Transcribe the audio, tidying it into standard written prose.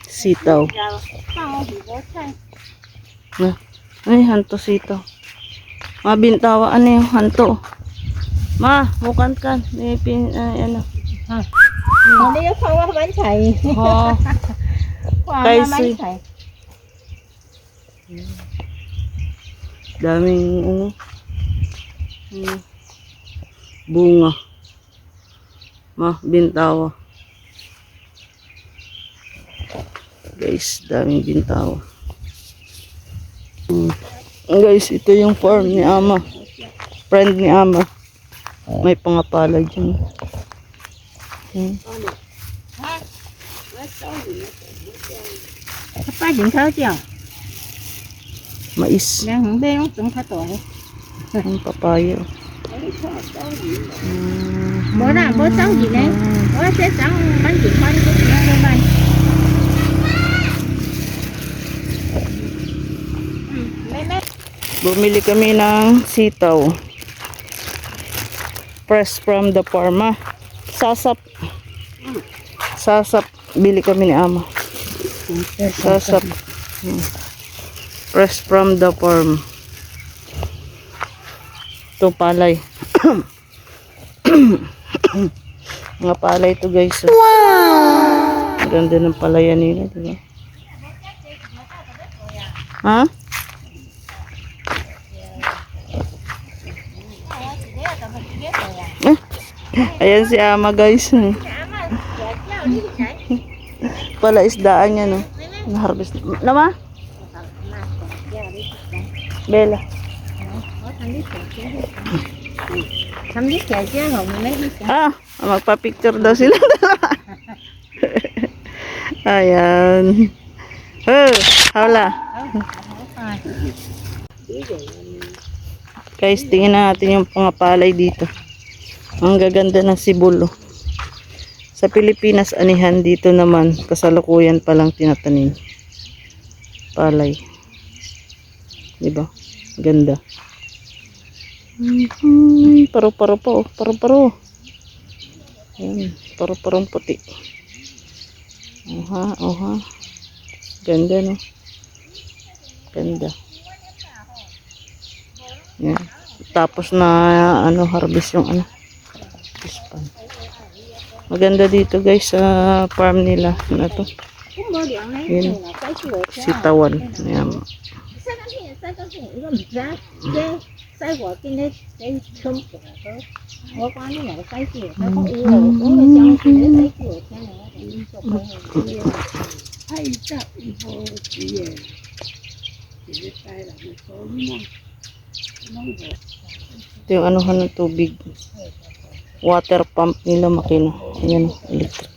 Sitaw. Ay, hanto sitaw. Mabintawa, ano yung hanto? Ma, mukan kan. Ay, ano. Hindi yung kawa bánh xày. Oh, Kawa bánh Kaisi. xày. Daming, bunga. Ma, bintawa. Guys, daming bintawa. Guys, ito yung farm ni Ama. Friend ni Ama. May pangapala dyan. Apa dính tháo chèo. Mais. Đang hướng bên cũng khá tuổi. Ang papaya. Bố nào bố sống gì đấy? Bố sẽ sống bánh chỉ khoai cũng được bánh. Bumili kami ng sitaw. Fresh from the farm. Sasap. Sasap. Bili kami ni Ama. Sasap. Fresh from the farm. Ito palay. Mga palay ito guys. Wow! Ang ganda ng palayan nila, diba? Ha? Ayan si Ama guys. Pala isdaan niya no. Na-harvest. Lama? Bella. Ah, magpa-picture daw sila. Ayan. Oh, hawla. Guys, tingnan natin yung pangapalay dito. Ang gaganda ng sibulo. Sa Pilipinas, anihan, dito naman kasalukuyan pa lang tinatanim. Palay. Diba? Ganda. Paro-paro po. Paro-paro. Ayan. Paro-parong puti. Oha, oha. Ganda, no? Ganda. Ayan. Tapos na, harvest yung, ispan. Maganda dito, guys, sa farm nila. Ano to? Ayan. Sitawan. Ayan. Ito yung anuhan ng tubig. Water pump nila makina. Ayan, electric.